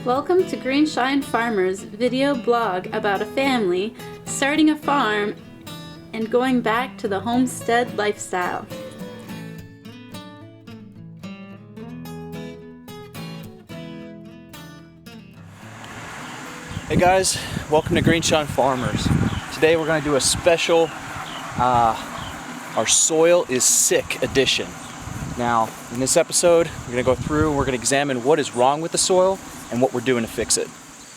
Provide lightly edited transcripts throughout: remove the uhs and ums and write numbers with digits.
Welcome to Greenshine Farmer's video blog about a family starting a farm and going back to the homestead lifestyle. Hey guys, welcome to Greenshine Farmers. Today we're going to do a special Our Soil is Sick edition. Now, in this episode, we're going to go through and we're going to examine what is wrong with the soil and what we're doing to fix it.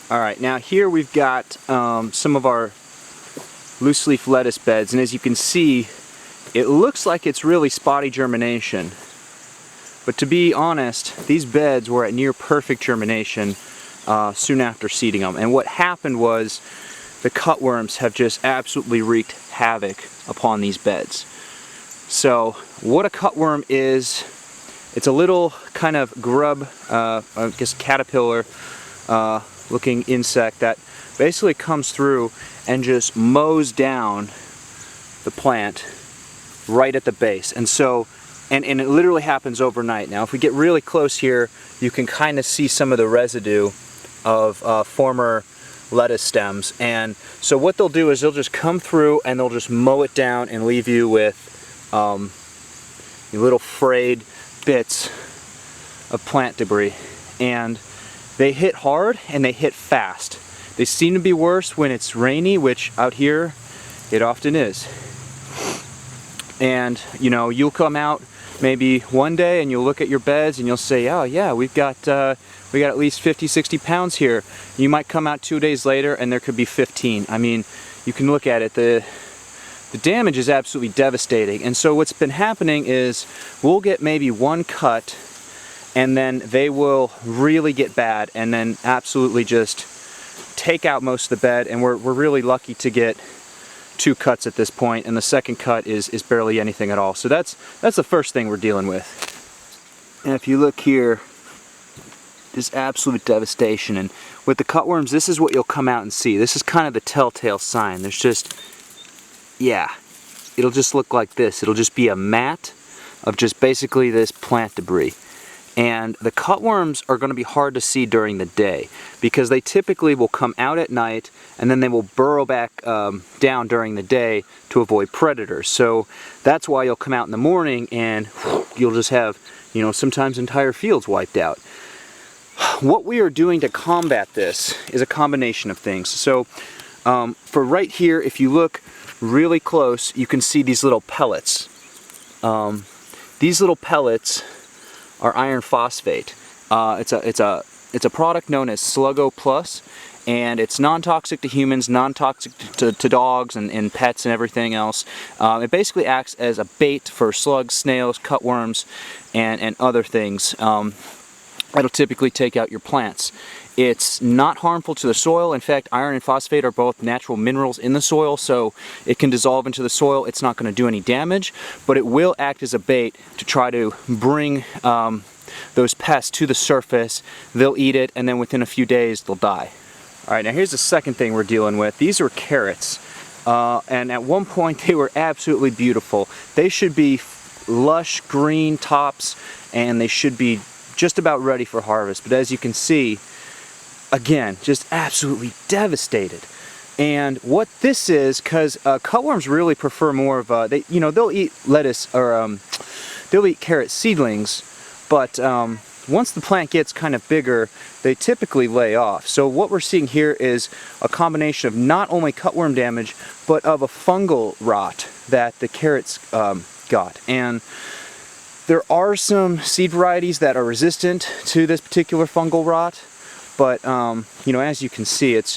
Alright, now here we've got some of our loose leaf lettuce beds, and as you can see, it looks like it's really spotty germination. But to be honest, these beds were at near perfect germination soon after seeding them. And what happened was the cutworms have just absolutely wreaked havoc upon these beds. So what a cutworm is, it's a little kind of grub, I guess caterpillar looking insect that basically comes through and just mows down the plant right at the base. And so, and it literally happens overnight. Now if we get really close here, you can kind of see some of the residue of former lettuce stems. And so what they'll do is they'll just come through and they'll just mow it down and leave you with little frayed bits of plant debris. And they hit hard and they hit fast. They seem to be worse when it's rainy, which out here it often is. And you know, you'll come out maybe one day and you'll look at your beds and you'll say, oh yeah, we got at least 50-60 pounds here. You might come out 2 days later and there could be 15. I mean, you can look at it, the damage is absolutely devastating. And so what's been happening is we'll get maybe one cut and then they will really get bad and then absolutely just take out most of the bed, and we're really lucky to get 2 cuts at this point, and the second cut is barely anything at all. So that's the first thing we're dealing with. And if you look here, this absolute devastation. And with the cutworms, this is what you'll come out and see. This is kind of the telltale sign. There's just, yeah, it'll just look like this. It'll just be a mat of just basically this plant debris. And the cutworms are going to be hard to see during the day because they typically will come out at night and then they will burrow back down during the day to avoid predators. So that's why you'll come out in the morning and you'll just have, you know, sometimes entire fields wiped out. What we are doing to combat this is a combination of things. So for right here, if you look really close, you can see these little pellets. These little pellets are iron phosphate. It's a product known as Sluggo Plus, and it's non-toxic to humans, non-toxic to dogs and pets and everything else. It basically acts as a bait for slugs, snails, cutworms, and other things. That'll typically take out your plants. It's not harmful to the soil. In fact, iron and phosphate are both natural minerals in the soil, so it can dissolve into the soil. It's not going to do any damage, but it will act as a bait to try to bring those pests to the surface. They'll eat it, and then within a few days, they'll die. All right, now here's the second thing we're dealing with. These are carrots, and at one point, they were absolutely beautiful. They should be lush green tops, and they should be just about ready for harvest. But as you can see, again, just absolutely devastated. And what this is, because cutworms really prefer more of they'll eat lettuce or they'll eat carrot seedlings, but once the plant gets kind of bigger, they typically lay off. So what we're seeing here is a combination of not only cutworm damage, but of a fungal rot that the carrots got. And there are some seed varieties that are resistant to this particular fungal rot, but you know, as you can see, it's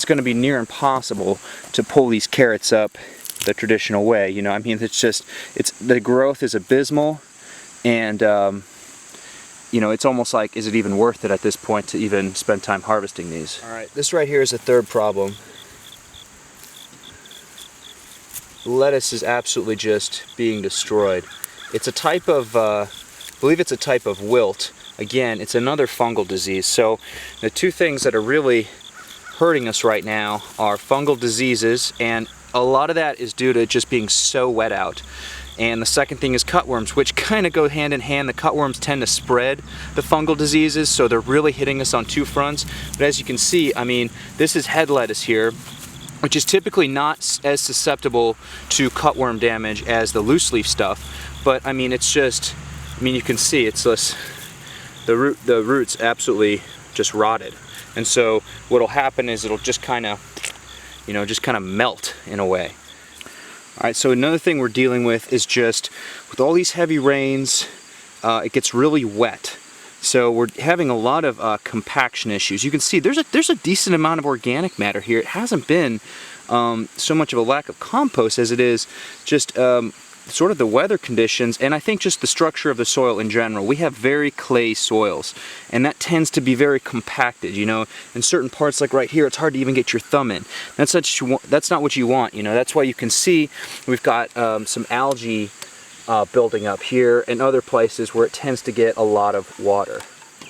going to be near impossible to pull these carrots up the traditional way. You know, I mean, the growth is abysmal, and you know, it's almost like, is it even worth it at this point to even spend time harvesting these? All right, this right here is a third problem. Lettuce is absolutely just being destroyed. It's a type of, I believe it's a type of wilt. Again, it's another fungal disease. So the two things that are really hurting us right now are fungal diseases, and a lot of that is due to just being so wet out. And the second thing is cutworms, which kind of go hand in hand. The cutworms tend to spread the fungal diseases, so they're really hitting us on two fronts. But as you can see, I mean, this is head lettuce here, which is typically not as susceptible to cutworm damage as the loose leaf stuff. But I mean, it's just, I mean, you can see it's just, the roots absolutely just rotted. And so what'll happen is it'll just kind of, you know, just kind of melt in a way. Alright, so another thing we're dealing with is just, with all these heavy rains, it gets really wet. So we're having a lot of compaction issues. You can see there's a decent amount of organic matter here. It hasn't been so much of a lack of compost as it is just sort of the weather conditions, and I think just the structure of the soil in general. We have very clay soils, and that tends to be very compacted. You know, in certain parts, like right here, it's hard to even get your thumb in. That's not what you want. You know, that's why you can see we've got some algae building up here and other places where it tends to get a lot of water.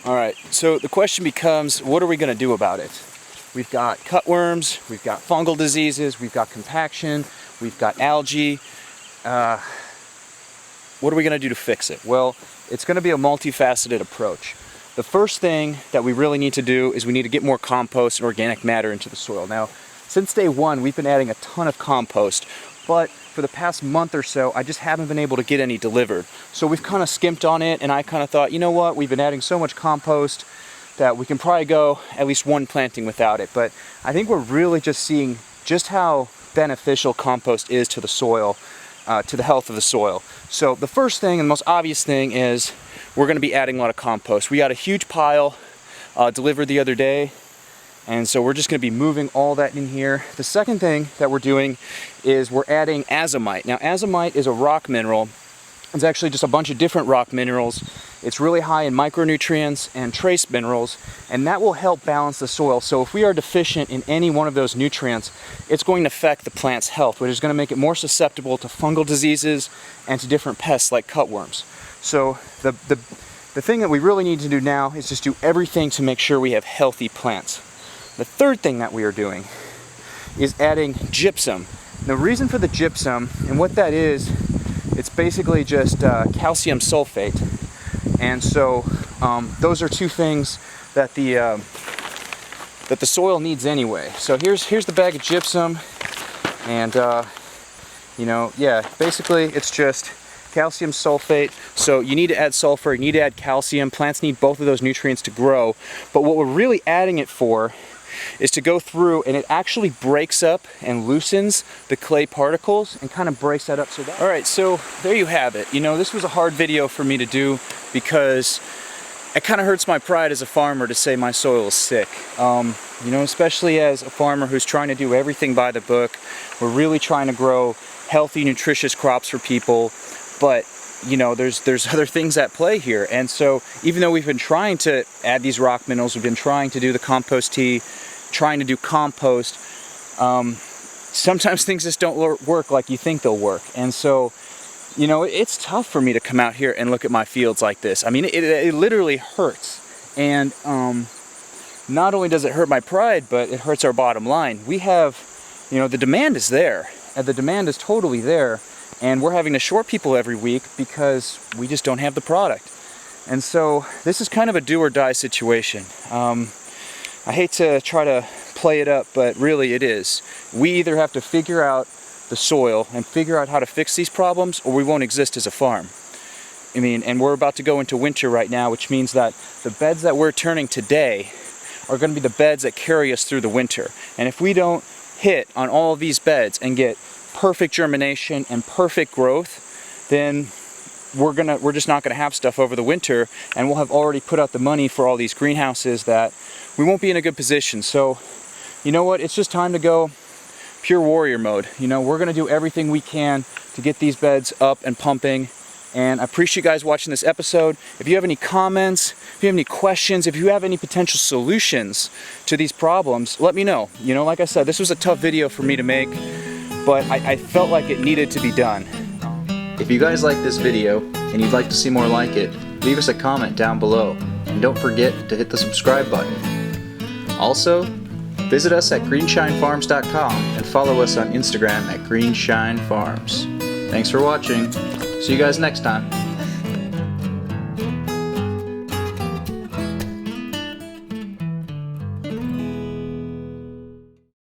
All right, so the question becomes, what are we going to do about it? We've got cutworms, we've got fungal diseases, we've got compaction, we've got algae. What are we going to do to fix it? Well, it's going to be a multifaceted approach. The first thing that we really need to do is we need to get more compost and organic matter into the soil. Now, since day one, we've been adding a ton of compost, but for the past month or so, I just haven't been able to get any delivered. So we've kind of skimped on it, and I kind of thought, you know what, we've been adding so much compost that we can probably go at least one planting without it. But I think we're really just seeing just how beneficial compost is to the soil, to the health of the soil. So the first thing and the most obvious thing is we're going to be adding a lot of compost. We got a huge pile delivered the other day, and so we're just going to be moving all that in here. The second thing that we're doing is we're adding azomite. Now, azomite is a rock mineral. It's actually just a bunch of different rock minerals. It's really high in micronutrients and trace minerals, and that will help balance the soil. So if we are deficient in any one of those nutrients, it's going to affect the plant's health, which is going to make it more susceptible to fungal diseases and to different pests like cutworms. So the thing that we really need to do now is just do everything to make sure we have healthy plants. The third thing that we are doing is adding gypsum. The reason for the gypsum, and what that is, it's basically just calcium sulfate. And so those are two things that the soil needs anyway. So here's the bag of gypsum, and you know, yeah, basically it's just calcium sulfate. So you need to add sulfur, you need to add calcium. Plants need both of those nutrients to grow. But what we're really adding it for is to go through, and it actually breaks up and loosens the clay particles and kind of breaks that up. So that, all right, so there you have it. You know, this was a hard video for me to do because it kind of hurts my pride as a farmer to say my soil is sick. You know, especially as a farmer who's trying to do everything by the book. We're really trying to grow healthy, nutritious crops for people, but you know, there's other things at play here. And so even though we've been trying to add these rock minerals, we've been trying to do the compost tea, trying to do compost, sometimes things just don't work like you think they'll work. And so, you know, it's tough for me to come out here and look at my fields like this. I mean, it literally hurts. And not only does it hurt my pride, but it hurts our bottom line. We have, you know, the demand is there, and the demand is totally there. And we're having to short people every week because we just don't have the product. And so this is kind of a do or die situation. I hate to try to play it up, but really it is. We either have to figure out the soil and figure out how to fix these problems, or we won't exist as a farm. I mean, and we're about to go into winter right now, which means that the beds that we're turning today are going to be the beds that carry us through the winter. And if we don't hit on all of these beds and get perfect germination and perfect growth, then we're just not gonna have stuff over the winter, and we'll have already put out the money for all these greenhouses that we won't be in a good position. So, you know what? It's just time to go pure warrior mode. You know, we're gonna do everything we can to get these beds up and pumping. And I appreciate you guys watching this episode. If you have any comments, if you have any questions, if you have any potential solutions to these problems, let me know. You know, like I said, this was a tough video for me to make, but I felt like it needed to be done. If you guys like this video and you'd like to see more like it, leave us a comment down below. And don't forget to hit the subscribe button. Also, visit us at greenshinefarms.com and follow us on Instagram at greenshinefarms. Thanks for watching. See you guys next time.